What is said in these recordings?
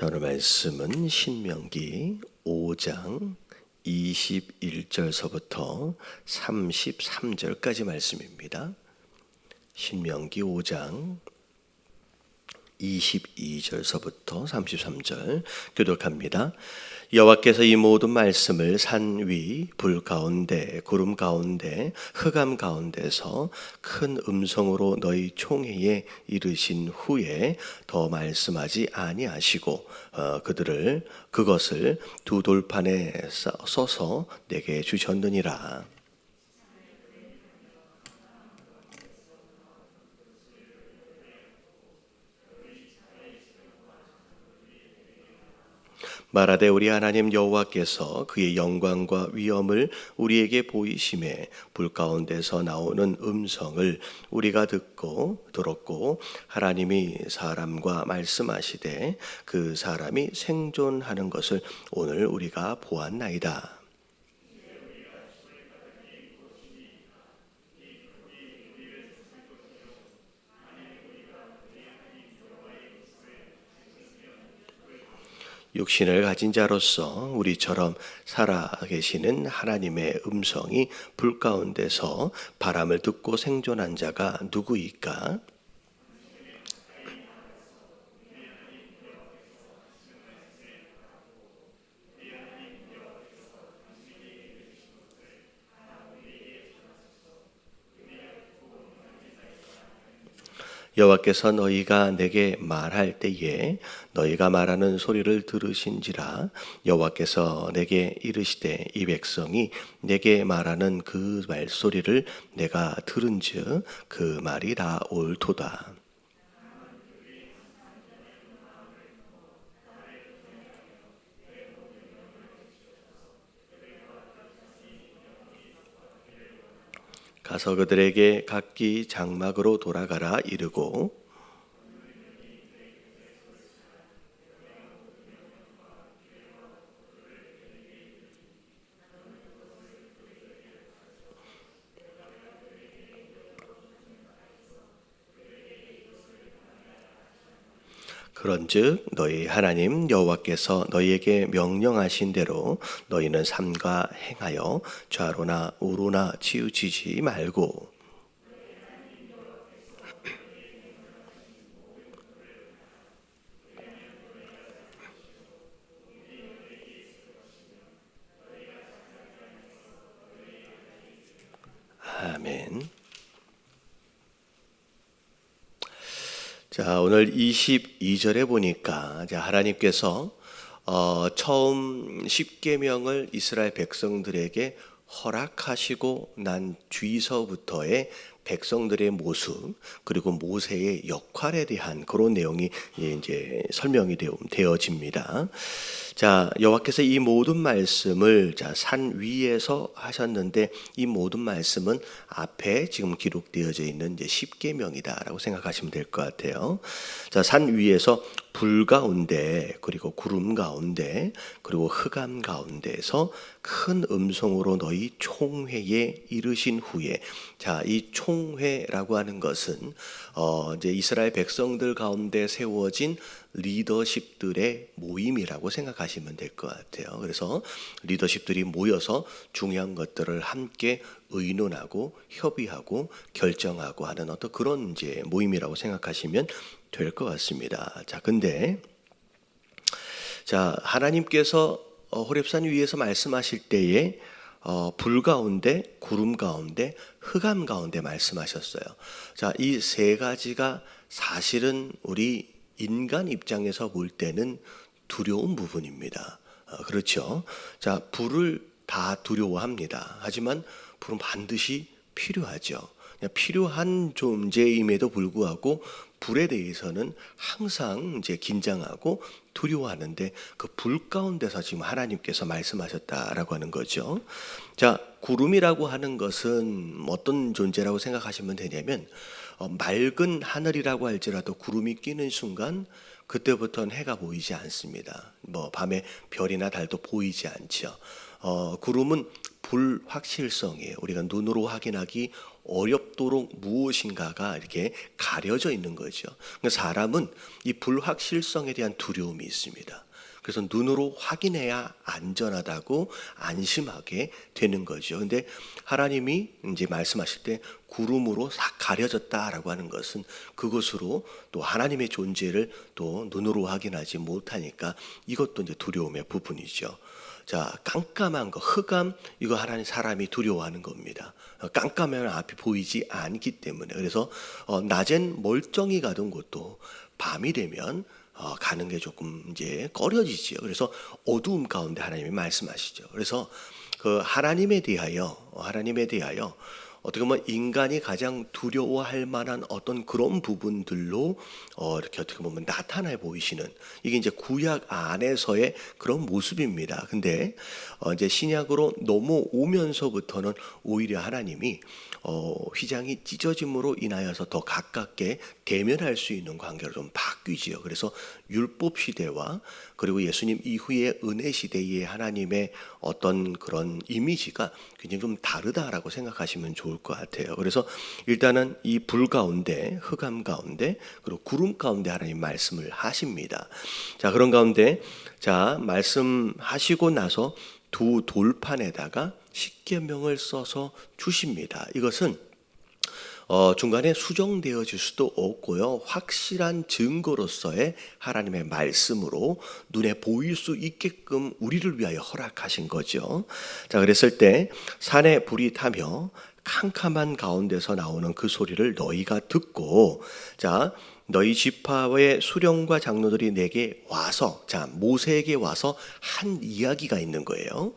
자, 오늘 말씀은 신명기 5장 21절서부터 33절까지 말씀입니다. 신명기 5장 22절서부터 33절 교독합니다. 여호와께서 이 모든 말씀을 산 위, 불 가운데, 구름 가운데, 흑암 가운데서 큰 음성으로 너희 총회에 이르신 후에 더 말씀하지 아니하시고 그것을 두 돌판에 써서 내게 주셨느니라. 말하되 우리 하나님 여호와께서 그의 영광과 위엄을 우리에게 보이심에 불 가운데서 나오는 음성을 우리가 들었고 하나님이 사람과 말씀하시되 그 사람이 생존하는 것을 오늘 우리가 보았나이다. 육신을 가진 자로서 우리처럼 살아계시는 하나님의 음성이 불 가운데서 바람을 듣고 생존한 자가 누구이까? 여호와께서 너희가 내게 말할 때에 너희가 말하는 소리를 들으신지라. 여호와께서 내게 이르시되 이 백성이 내게 말하는 그 말소리를 내가 들은즉 그 말이 다 옳도다. 가서 그들에게 각기 장막으로 돌아가라 이르고 그런즉 너희 하나님 여호와께서 너희에게 명령하신 대로 너희는 삼가 행하여 좌로나 우로나 치우치지 말고 아멘. 자, 오늘 22절에 보니까 하나님께서 처음 십계명을 이스라엘 백성들에게 허락하시고 난 뒤서부터의 백성들의 모습 그리고 모세의 역할에 대한 그런 내용이 이제 설명이 되어집니다. 자, 여호와께서 이 모든 말씀을 산 위에서 하셨는데 이 모든 말씀은 앞에 지금 기록되어져 있는 이제 십계명이다라고 생각하시면 될 것 같아요. 자, 산 위에서 불 가운데 그리고 구름 가운데 그리고 흑암 가운데에서 큰 음성으로 너희 총회에 이르신 후에 자, 이 총회라고 하는 것은 이제 이스라엘 백성들 가운데 세워진 리더십들의 모임이라고 생각하시면 될 것 같아요. 그래서 리더십들이 모여서 중요한 것들을 함께 의논하고 협의하고 결정하고 하는 어떤 그런 이제 모임이라고 생각하시면 될 것 같습니다. 자, 근데 하나님께서 호렙산 위에서 말씀하실 때에 불 가운데, 구름 가운데, 흑암 가운데 말씀하셨어요. 자, 이 세 가지가 사실은 우리 인간 입장에서 볼 때는 두려운 부분입니다. 그렇죠? 자, 불을 다 두려워합니다. 하지만 불은 반드시 필요하죠. 필요한 존재임에도 불구하고 불에 대해서는 항상 이제 긴장하고 두려워하는데 그 불 가운데서 지금 하나님께서 말씀하셨다라고 하는 거죠. 자, 구름이라고 하는 것은 어떤 존재라고 생각하시면 되냐면 맑은 하늘이라고 할지라도 구름이 끼는 순간 그때부터는 해가 보이지 않습니다. 밤에 별이나 달도 보이지 않죠. 구름은 불확실성이에요. 우리가 눈으로 확인하기 어렵도록 무엇인가가 이렇게 가려져 있는 거죠. 그러니까 사람은 이 불확실성에 대한 두려움이 있습니다. 그래서 눈으로 확인해야 안전하다고 안심하게 되는 거죠. 근데 하나님이 이제 말씀하실 때 구름으로 싹 가려졌다라고 하는 것은 그것으로 또 하나님의 존재를 또 눈으로 확인하지 못하니까 이것도 이제 두려움의 부분이죠. 자, 깜깜한 거, 흑암, 이거 하나님 사람이 두려워하는 겁니다. 깜깜하면 앞이 보이지 않기 때문에. 그래서 낮엔 멀쩡히 가던 곳도 밤이 되면 가는 게 조금 이제 꺼려지지요. 그래서 어두움 가운데 하나님이 말씀하시죠. 그래서 그 하나님에 대하여 어떻게 보면 인간이 가장 두려워할 만한 어떤 그런 부분들로 이렇게 어떻게 보면 나타나 보이시는 이게 이제 구약 안에서의 그런 모습입니다. 근데 이제 신약으로 넘어오면서부터는 오히려 하나님이 휘장이 찢어짐으로 인하여서 더 가깝게 대면할 수 있는 관계로 좀 바뀌지요. 그래서 율법 시대와 그리고 예수님 이후의 은혜 시대의 하나님의 어떤 그런 이미지가 굉장히 좀 다르다라고 생각하시면 좋을 것 같아요. 그래서 일단은 이 불 가운데, 흑암 가운데, 그리고 구름 가운데 하나님 말씀을 하십니다. 자, 그런 가운데 자, 말씀하시고 나서 두 돌판에다가 십계명을 써서 주십니다. 이것은 중간에 수정되어질 수도 없고요. 확실한 증거로서의 하나님의 말씀으로 눈에 보일 수 있게끔 우리를 위하여 허락하신 거죠. 자, 그랬을 때 산에 불이 타며 캄캄한 가운데서 나오는 그 소리를 너희가 듣고 자, 너희 지파의 수령과 장로들이 내게 와서 자, 모세에게 와서 한 이야기가 있는 거예요.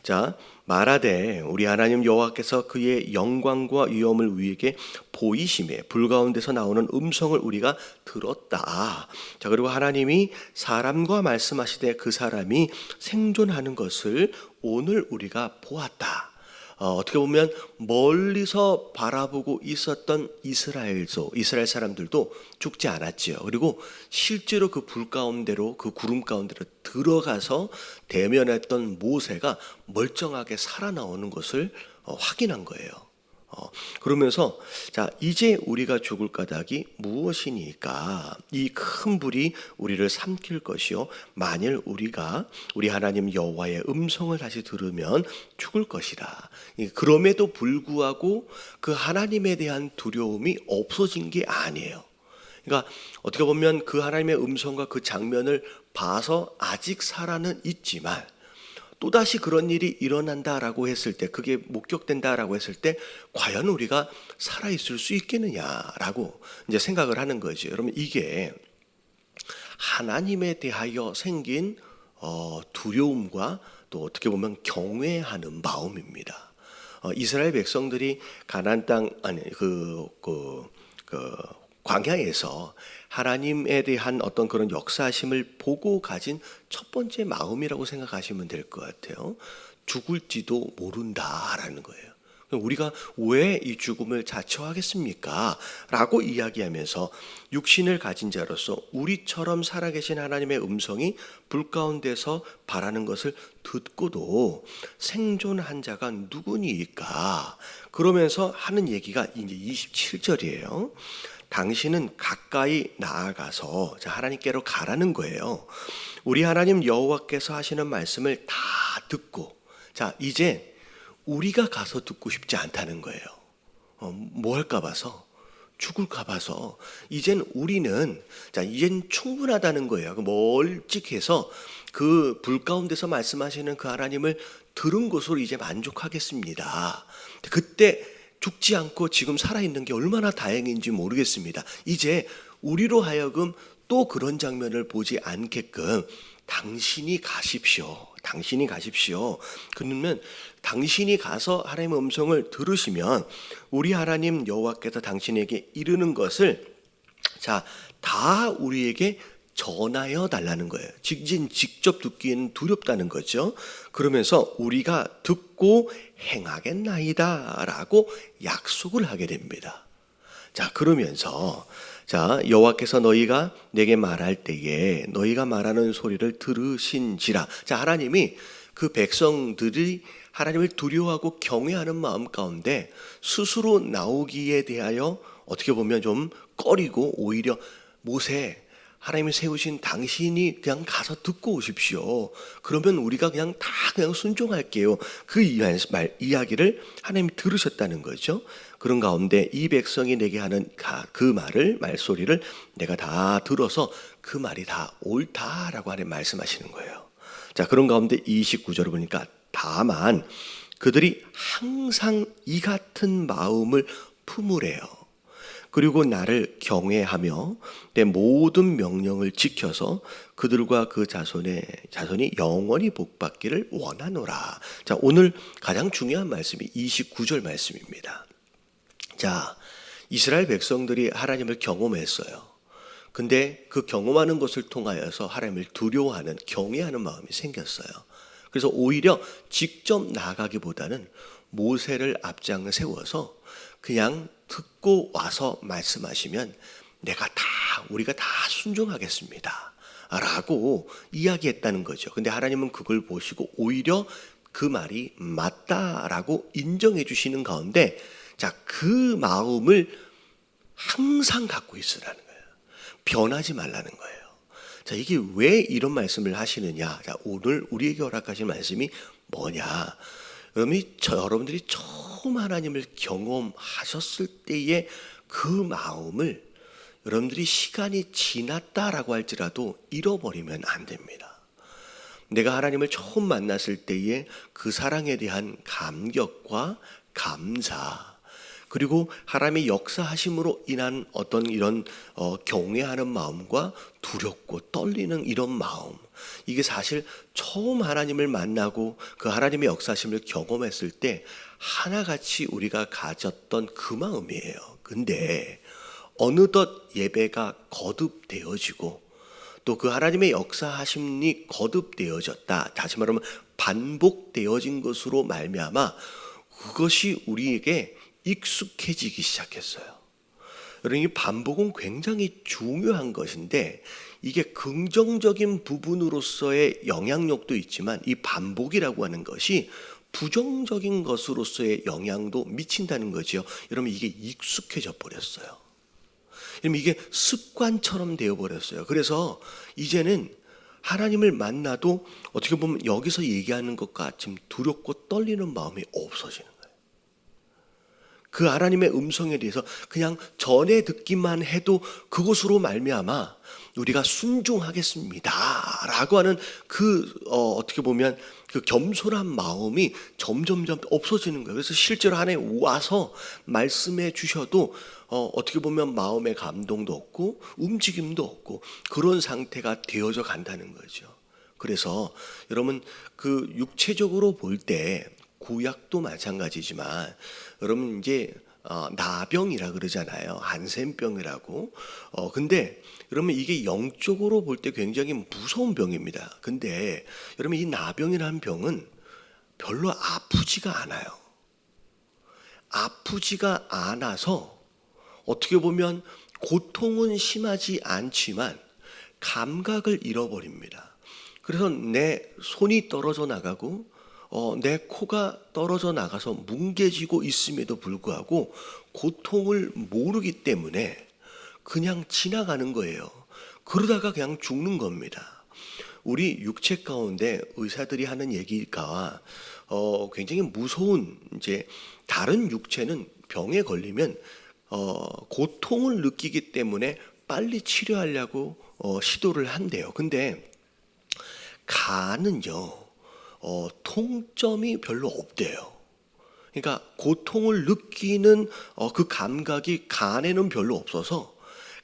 자, 말하되 우리 하나님 여호와께서 그의 영광과 위엄을 우리에게 보이심에 불 가운데서 나오는 음성을 우리가 들었다. 자, 그리고 하나님이 사람과 말씀하시되 그 사람이 생존하는 것을 오늘 우리가 보았다. 어떻게 보면 멀리서 바라보고 있었던 이스라엘 사람들도 죽지 않았지요. 그리고 실제로 그 불 가운데로 그 구름 가운데로 들어가서 대면했던 모세가 멀쩡하게 살아나오는 것을 확인한 거예요. 그러면서 자, 이제 우리가 죽을 까닭이 무엇이니까 이 큰 불이 우리를 삼킬 것이요 만일 우리가 우리 하나님 여호와의 음성을 다시 들으면 죽을 것이라. 그럼에도 불구하고 그 하나님에 대한 두려움이 없어진 게 아니에요. 그러니까 어떻게 보면 그 하나님의 음성과 그 장면을 봐서 아직 살아는 있지만 또다시 그런 일이 일어난다라고 했을 때, 그게 목격된다라고 했을 때 과연 우리가 살아있을 수 있겠느냐라고 이제 생각을 하는 거죠. 여러분, 이게 하나님에 대하여 생긴 두려움과 또 어떻게 보면 경외하는 마음입니다. 이스라엘 백성들이 가나안 땅 광야에서 하나님에 대한 어떤 그런 역사심을 보고 가진 첫 번째 마음이라고 생각하시면 될 것 같아요. 죽을지도 모른다라는 거예요. 우리가 왜 이 죽음을 자처하겠습니까? 라고 이야기하면서 육신을 가진 자로서 우리처럼 살아계신 하나님의 음성이 불 가운데서 바라는 것을 듣고도 생존한 자가 누구니까? 그러면서 하는 얘기가 이제 27절이에요. 당신은 가까이 나아가서 하나님께로 가라는 거예요. 우리 하나님 여호와께서 하시는 말씀을 다 듣고 자, 이제 우리가 가서 듣고 싶지 않다는 거예요. 뭐 할까 봐서, 죽을까 봐서 이젠 우리는 이젠 충분하다는 거예요. 멀찍해서 그 불 가운데서 말씀하시는 그 하나님을 들은 것으로 이제 만족하겠습니다. 그때 죽지 않고 지금 살아있는 게 얼마나 다행인지 모르겠습니다. 이제 우리로 하여금 또 그런 장면을 보지 않게끔 당신이 가십시오. 그러면 당신이 가서 하나님의 음성을 들으시면 우리 하나님 여호와께서 당신에게 이르는 것을 다 우리에게 전하여 달라는 거예요. 직접 듣기에는 두렵다는 거죠. 그러면서 우리가 듣고 행하겠나이다 라고 약속을 하게 됩니다. 자, 그러면서 여호와께서 너희가 내게 말할 때에 너희가 말하는 소리를 들으신지라. 자, 하나님이 그 백성들이 하나님을 두려워하고 경외하는 마음 가운데 스스로 나오기에 대하여 어떻게 보면 좀 꺼리고 오히려 모세, 하나님이 세우신 당신이 그냥 가서 듣고 오십시오. 그러면 우리가 그냥 다 그냥 순종할게요. 그 이야기를 하나님이 들으셨다는 거죠. 그런 가운데 이 백성이 내게 하는 그 말소리를 내가 다 들어서 그 말이 다 옳다라고 하나님 말씀하시는 거예요. 자, 그런 가운데 29절을 보니까 다만 그들이 항상 이 같은 마음을 품으래요. 그리고 나를 경외하며 내 모든 명령을 지켜서 그들과 그 자손이 영원히 복받기를 원하노라. 자, 오늘 가장 중요한 말씀이 29절 말씀입니다. 자, 이스라엘 백성들이 하나님을 경험했어요. 근데 그 경험하는 것을 통하여서 하나님을 두려워하는, 경외하는 마음이 생겼어요. 그래서 오히려 직접 나가기보다는 모세를 앞장을 세워서 그냥 듣고 와서 말씀하시면 우리가 다 순종하겠습니다 라고 이야기했다는 거죠. 근데 하나님은 그걸 보시고 오히려 그 말이 맞다라고 인정해 주시는 가운데, 자, 그 마음을 항상 갖고 있으라는 거예요. 변하지 말라는 거예요. 자, 이게 왜 이런 말씀을 하시느냐? 자, 오늘 우리에게 허락하신 말씀이 뭐냐? 여러분들이 처음 하나님을 경험하셨을 때의 그 마음을 여러분들이 시간이 지났다라고 할지라도 잃어버리면 안 됩니다. 내가 하나님을 처음 만났을 때의 그 사랑에 대한 감격과 감사, 그리고 하나님의 역사하심으로 인한 어떤 이런 경외하는 마음과 두렵고 떨리는 이런 마음, 이게 사실 처음 하나님을 만나고 그 하나님의 역사하심을 경험했을 때 하나같이 우리가 가졌던 그 마음이에요. 근데 어느덧 예배가 거듭되어지고 또 그 하나님의 역사하심이 거듭되어졌다, 다시 말하면 반복되어진 것으로 말미암아 그것이 우리에게 익숙해지기 시작했어요. 여러분, 이 반복은 굉장히 중요한 것인데 이게 긍정적인 부분으로서의 영향력도 있지만 이 반복이라고 하는 것이 부정적인 것으로서의 영향도 미친다는 거죠. 여러분, 이게 익숙해져 버렸어요. 여러분, 이게 습관처럼 되어버렸어요. 그래서 이제는 하나님을 만나도 어떻게 보면 여기서 얘기하는 것과 지금 두렵고 떨리는 마음이 없어지는 거예요. 그 하나님의 음성에 대해서 그냥 전에 듣기만 해도 그것으로 말미암아 우리가 순종하겠습니다 라고 하는 어떻게 보면 그 겸손한 마음이 점점점 없어지는 거예요. 그래서 실제로 하나님 와서 말씀해 주셔도 어떻게 보면 마음의 감동도 없고 움직임도 없고 그런 상태가 되어져 간다는 거죠. 그래서 여러분, 그 육체적으로 볼 때 구약도 마찬가지지만 여러분 이제 나병이라 그러잖아요. 한센병이라고. 근데 여러분 이게 영적으로 볼 때 굉장히 무서운 병입니다. 근데 여러분 이 나병이라는 병은 별로 아프지가 않아요. 아프지가 않아서 어떻게 보면 고통은 심하지 않지만 감각을 잃어버립니다. 그래서 내 손이 떨어져 나가고 내 코가 떨어져 나가서 뭉개지고 있음에도 불구하고 고통을 모르기 때문에 그냥 지나가는 거예요. 그러다가 그냥 죽는 겁니다. 우리 육체 가운데 의사들이 하는 얘기가 굉장히 무서운, 이제 다른 육체는 병에 걸리면 고통을 느끼기 때문에 빨리 치료하려고 시도를 한대요. 근데 간은요, 통점이 별로 없대요. 그러니까 고통을 느끼는 그 감각이 간에는 별로 없어서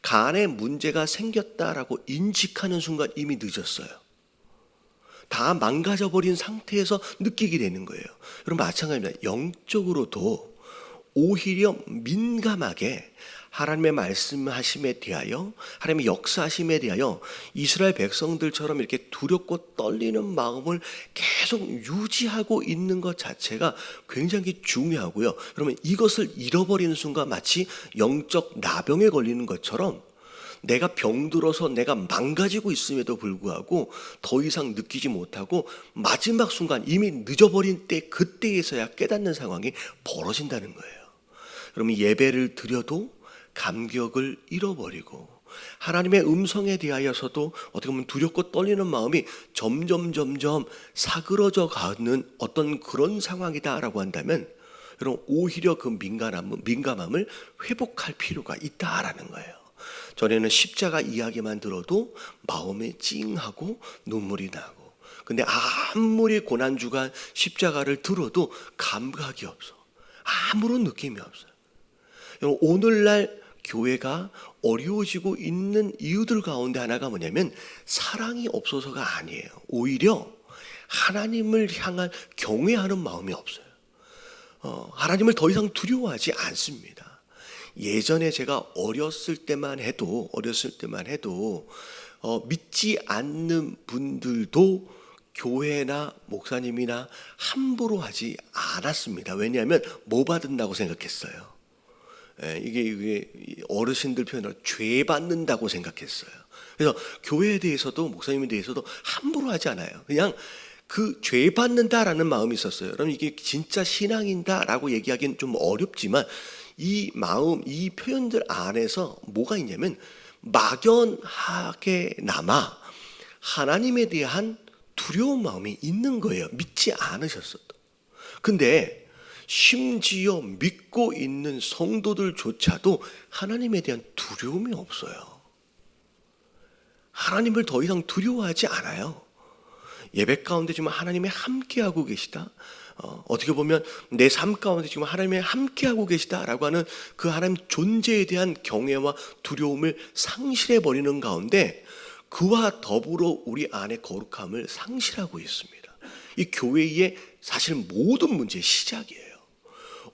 간에 문제가 생겼다라고 인식하는 순간 이미 늦었어요. 다 망가져버린 상태에서 느끼게 되는 거예요. 여러분, 마찬가지입니다. 영적으로도 오히려 민감하게 하나님의 말씀하심에 대하여, 하나님의 역사하심에 대하여 이스라엘 백성들처럼 이렇게 두렵고 떨리는 마음을 계속 유지하고 있는 것 자체가 굉장히 중요하고요. 그러면 이것을 잃어버리는 순간 마치 영적 나병에 걸리는 것처럼 내가 병들어서 내가 망가지고 있음에도 불구하고 더 이상 느끼지 못하고 마지막 순간 이미 늦어버린 때 그때에서야 깨닫는 상황이 벌어진다는 거예요. 그러면 예배를 드려도 감격을 잃어버리고 하나님의 음성에 대하여서도 어떻게 보면 두렵고 떨리는 마음이 점점 사그러져 가는 어떤 그런 상황이다라고 한다면 여러분 오히려 그 민감함을 회복할 필요가 있다라는 거예요. 전에는 십자가 이야기만 들어도 마음이 찡하고 눈물이 나고, 근데 아무리 고난주간 십자가를 들어도 감각이 없어. 아무런 느낌이 없어요. 여러분, 오늘날 교회가 어려워지고 있는 이유들 가운데 하나가 뭐냐면 사랑이 없어서가 아니에요. 오히려 하나님을 향한 경외하는 마음이 없어요. 하나님을 더 이상 두려워하지 않습니다. 예전에 제가 어렸을 때만 해도 믿지 않는 분들도 교회나 목사님이나 함부로 하지 않았습니다. 왜냐하면 뭐 받는다고 생각했어요. 이게 어르신들 표현으로 죄 받는다고 생각했어요. 그래서 교회에 대해서도 목사님에 대해서도 함부로 하지 않아요. 그냥 그 죄 받는다라는 마음이 있었어요. 그럼 이게 진짜 신앙인다라고 얘기하기는 좀 어렵지만 이 마음, 이 표현들 안에서 뭐가 있냐면 막연하게나마 하나님에 대한 두려운 마음이 있는 거예요. 믿지 않으셨어도. 근데 심지어 믿고 있는 성도들조차도 하나님에 대한 두려움이 없어요. 하나님을 더 이상 두려워하지 않아요. 예배 가운데 지금 하나님이 함께하고 계시다. 어떻게 보면 내 삶 가운데 지금 하나님이 함께하고 계시다라고 하는 그 하나님 존재에 대한 경외와 두려움을 상실해버리는 가운데 그와 더불어 우리 안의 거룩함을 상실하고 있습니다. 이 교회의 사실 모든 문제의 시작이에요.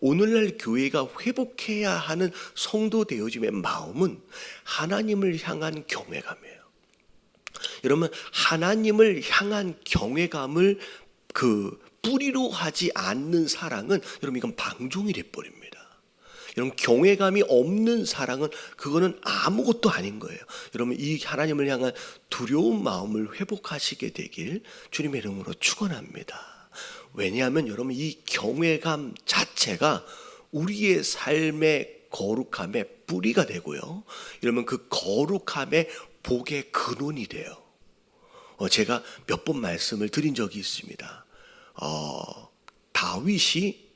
오늘날 교회가 회복해야 하는 성도 되어짐의 마음은 하나님을 향한 경외감이에요. 여러분, 하나님을 향한 경외감을 그 뿌리로 하지 않는 사랑은 여러분 이건 방종이 돼버립니다. 여러분, 경외감이 없는 사랑은 그거는 아무것도 아닌 거예요. 여러분, 이 하나님을 향한 두려운 마음을 회복하시게 되길 주님의 이름으로 축원합니다. 왜냐하면 여러분 이 경외감 자체가 우리의 삶의 거룩함의 뿌리가 되고요. 이러면 그 거룩함의 복의 근원이 돼요. 제가 몇 번 말씀을 드린 적이 있습니다. 다윗이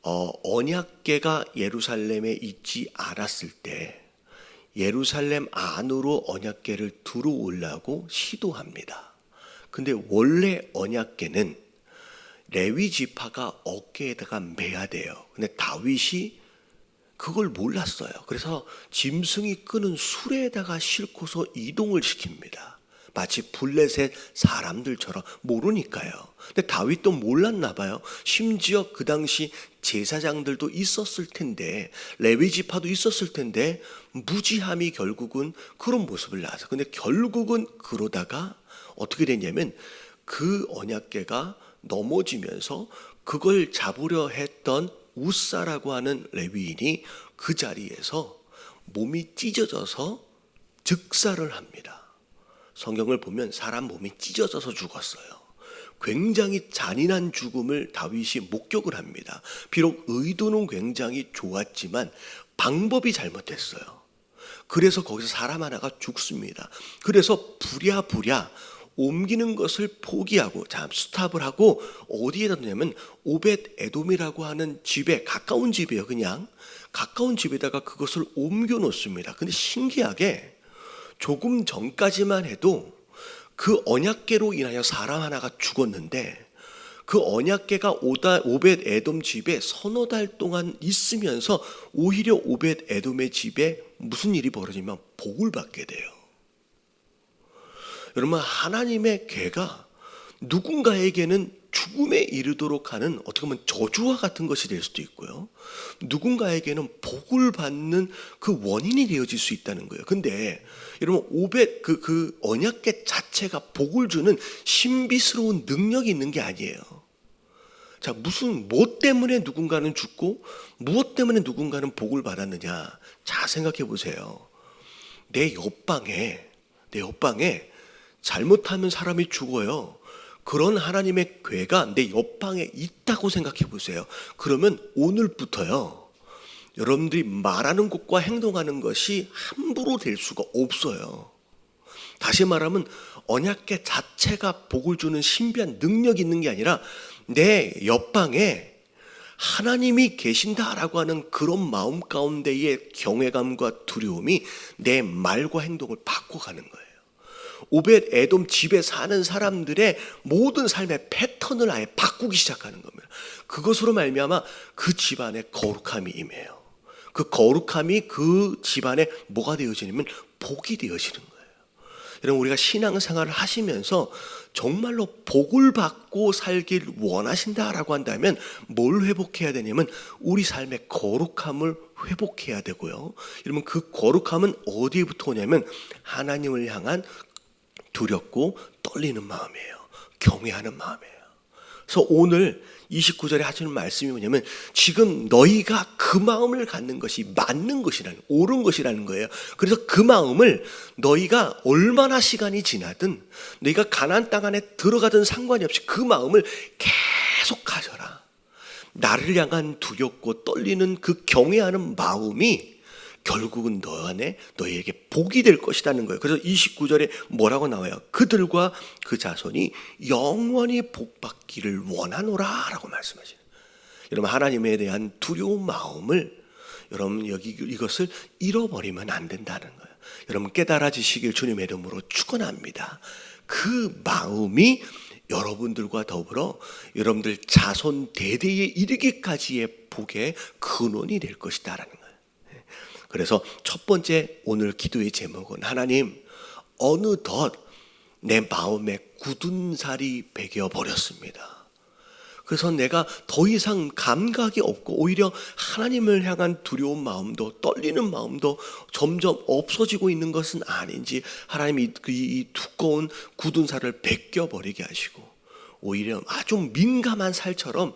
언약궤가 예루살렘에 있지 않았을 때 예루살렘 안으로 언약궤를 들어오려고 시도합니다. 근데 원래 언약궤는 레위 지파가 어깨에다가 매야 돼요. 근데 다윗이 그걸 몰랐어요. 그래서 짐승이 끄는 수레에다가 싣고서 이동을 시킵니다. 마치 블레셋 사람들처럼 모르니까요. 근데 다윗도 몰랐나 봐요. 심지어 그 당시 제사장들도 있었을 텐데 레위 지파도 있었을 텐데 무지함이 결국은 그런 모습을 나서, 근데 결국은 그러다가 어떻게 됐냐면 그 언약궤가 넘어지면서 그걸 잡으려 했던 우사라고 하는 레위인이 그 자리에서 몸이 찢어져서 즉사를 합니다. 성경을 보면 사람 몸이 찢어져서 죽었어요. 굉장히 잔인한 죽음을 다윗이 목격을 합니다. 비록 의도는 굉장히 좋았지만 방법이 잘못됐어요. 그래서 거기서 사람 하나가 죽습니다. 그래서 부랴부랴 옮기는 것을 포기하고 스탑을 하고 어디에다 두냐면 오벳 에돔이라고 하는 집에, 가까운 집이에요. 그냥 가까운 집에다가 그것을 옮겨 놓습니다. 근데 신기하게 조금 전까지만 해도 그 언약궤로 인하여 사람 하나가 죽었는데 그 언약궤가 오벳 에돔 집에 서너 달 동안 있으면서 오히려 오벳 에돔의 집에 무슨 일이 벌어지면 복을 받게 돼요. 여러분, 하나님의 궤가 누군가에게는 죽음에 이르도록 하는 어떻게 보면 저주와 같은 것이 될 수도 있고요. 누군가에게는 복을 받는 그 원인이 되어질 수 있다는 거예요. 근데 여러분, 오벳 그 언약궤 자체가 복을 주는 신비스러운 능력이 있는 게 아니에요. 자, 무엇 때문에 누군가는 죽고 무엇 때문에 누군가는 복을 받았느냐? 잘 생각해 보세요. 내 옆방에 잘못하면 사람이 죽어요. 그런 하나님의 괴가 내 옆방에 있다고 생각해 보세요. 그러면 오늘부터요, 여러분들이 말하는 것과 행동하는 것이 함부로 될 수가 없어요. 다시 말하면 언약궤 자체가 복을 주는 신비한 능력이 있는 게 아니라 내 옆방에 하나님이 계신다라고 하는 그런 마음 가운데의 경외감과 두려움이 내 말과 행동을 바꿔가는 거예요. 오벳 에돔 집에 사는 사람들의 모든 삶의 패턴을 아예 바꾸기 시작하는 겁니다. 그것으로 말미암아 그 집안에 거룩함이 임해요. 그 거룩함이 그 집안에 뭐가 되어지냐면 복이 되어지는 거예요. 여러분, 우리가 신앙생활을 하시면서 정말로 복을 받고 살길 원하신다라고 한다면 뭘 회복해야 되냐면 우리 삶의 거룩함을 회복해야 되고요. 여러분, 그 거룩함은 어디부터 오냐면 하나님을 향한 두렵고 떨리는 마음이에요. 경외하는 마음이에요. 그래서 오늘 29절에 하시는 말씀이 뭐냐면 지금 너희가 그 마음을 갖는 것이 맞는 것이라는, 옳은 것이라는 거예요. 그래서 그 마음을 너희가 얼마나 시간이 지나든 너희가 가나안 땅 안에 들어가든 상관이 없이 그 마음을 계속 가져라. 나를 향한 두렵고 떨리는 그 경외하는 마음이 결국은 너 안에 너희에게 복이 될 것이라는 거예요. 그래서 29절에 뭐라고 나와요? 그들과 그 자손이 영원히 복받기를 원하노라 라고 말씀하시는 거예요. 여러분, 하나님에 대한 두려운 마음을 여러분 여기 이것을 잃어버리면 안 된다는 거예요. 여러분, 깨달아지시길 주님의 이름으로 축원합니다. 그 마음이 여러분들과 더불어 여러분들 자손 대대에 이르기까지의 복의 근원이 될 것이다라는 거예요. 그래서 첫 번째 오늘 기도의 제목은 하나님, 어느덧 내 마음에 굳은 살이 배겨버렸습니다. 그래서 내가 더 이상 감각이 없고 오히려 하나님을 향한 두려운 마음도 떨리는 마음도 점점 없어지고 있는 것은 아닌지 하나님이 이 두꺼운 굳은 살을 벗겨버리게 하시고 오히려 아주 민감한 살처럼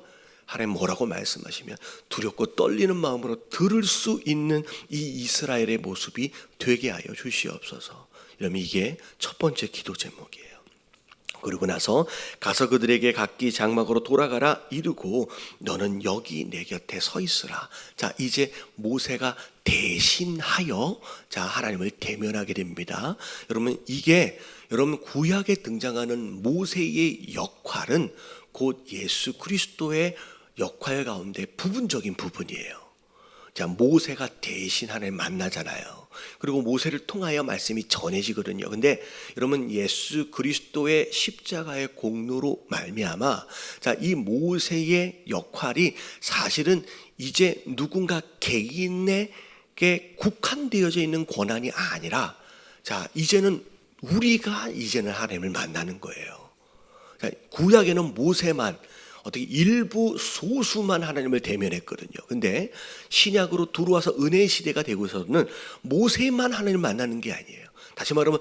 하나님 뭐라고 말씀하시면 두렵고 떨리는 마음으로 들을 수 있는 이 이스라엘의 모습이 되게 하여 주시옵소서. 여러분, 이게 첫 번째 기도 제목이에요. 그리고 나서 가서 그들에게 각기 장막으로 돌아가라 이르고 너는 여기 내 곁에 서 있으라. 자, 이제 모세가 대신하여 하나님을 대면하게 됩니다. 여러분, 이게 여러분 구약에 등장하는 모세의 역할은 곧 예수 그리스도의 역할 가운데 부분적인 부분이에요. 자, 모세가 대신 하나님 만나잖아요. 그리고 모세를 통하여 말씀이 전해지거든요. 근데 여러분, 예수 그리스도의 십자가의 공로로 말미암아 이 모세의 역할이 사실은 이제 누군가 개인에게 국한되어져 있는 권한이 아니라 이제는 우리가 이제는 하나님을 만나는 거예요. 구약에는 모세만 어떻게 일부 소수만 하나님을 대면했거든요. 근데 신약으로 들어와서 은혜의 시대가 되고서는 모세만 하나님을 만나는 게 아니에요. 다시 말하면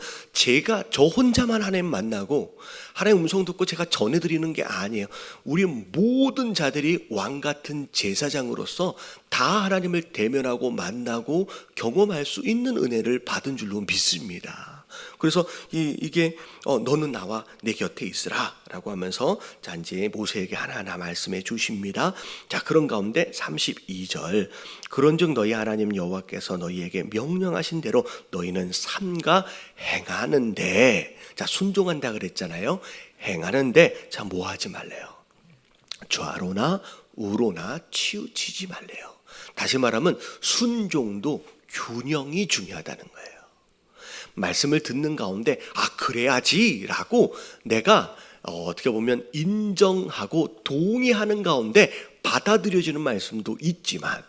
저 혼자만 하나님 만나고 하나님 음성 듣고 제가 전해드리는 게 아니에요. 우리 모든 자들이 왕 같은 제사장으로서 다 하나님을 대면하고 만나고 경험할 수 있는 은혜를 받은 줄로 믿습니다. 그래서 이게 너는 나와 내 곁에 있으라 라고 하면서 이제 모세에게 하나하나 말씀해 주십니다. 그런 가운데 32절 그런즉 너희 하나님 여호와께서 너희에게 명령하신 대로 너희는 삼가 행하는데 순종한다 그랬잖아요. 행하는데 뭐 하지 말래요? 좌로나 우로나 치우치지 말래요. 다시 말하면 순종도 균형이 중요하다는 거예요. 말씀을 듣는 가운데 그래야지 라고 내가 어떻게 보면 인정하고 동의하는 가운데 받아들여지는 말씀도 있지만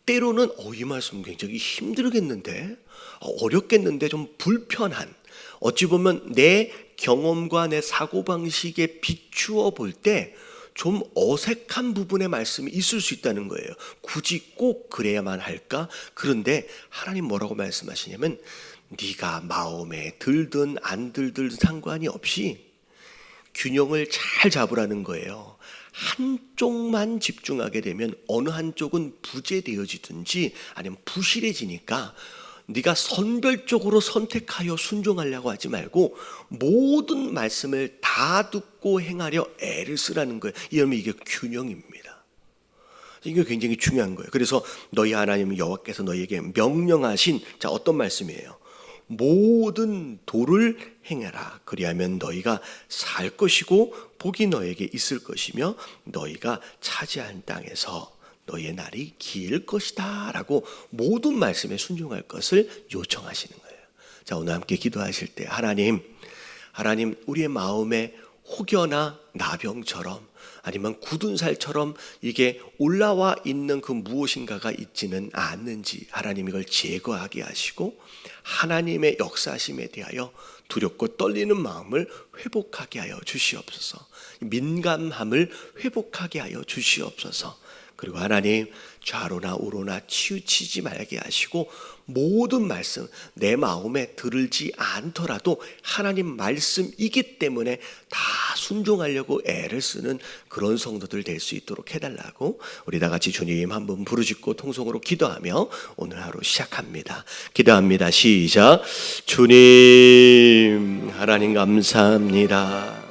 때로는 이 말씀 굉장히 힘들겠는데 어렵겠는데 좀 불편한, 어찌 보면 내 경험과 내 사고방식에 비추어 볼 때 좀 어색한 부분의 말씀이 있을 수 있다는 거예요. 굳이 꼭 그래야만 할까? 그런데 하나님 뭐라고 말씀하시냐면 네가 마음에 들든 안 들든 상관이 없이 균형을 잘 잡으라는 거예요. 한쪽만 집중하게 되면 어느 한쪽은 부재되어지든지 아니면 부실해지니까 네가 선별적으로 선택하여 순종하려고 하지 말고 모든 말씀을 다 듣고 행하려 애를 쓰라는 거예요. 이러면 이게 균형입니다. 이게 굉장히 중요한 거예요. 그래서 너희 하나님 여호와께서 너희에게 명령하신 어떤 말씀이에요? 모든 도를 행해라. 그리하면 너희가 살 것이고 복이 너에게 있을 것이며 너희가 차지한 땅에서 너희의 날이 길 것이다 라고 모든 말씀에 순종할 것을 요청하시는 거예요. 자, 오늘 함께 기도하실 때 하나님 우리의 마음에 혹여나 나병처럼 아니면 굳은 살처럼 이게 올라와 있는 그 무엇인가가 있지는 않는지 하나님 이걸 제거하게 하시고 하나님의 역사심에 대하여 두렵고 떨리는 마음을 회복하게 하여 주시옵소서. 민감함을 회복하게 하여 주시옵소서. 그리고 하나님 좌로나 우로나 치우치지 말게 하시고 모든 말씀 내 마음에 들을지 않더라도 하나님 말씀이기 때문에 다 순종하려고 애를 쓰는 그런 성도들 될 수 있도록 해달라고 우리 다 같이 주님 한번 부르짖고 통성으로 기도하며 오늘 하루 시작합니다. 기도합니다. 시작. 주님 하나님 감사합니다.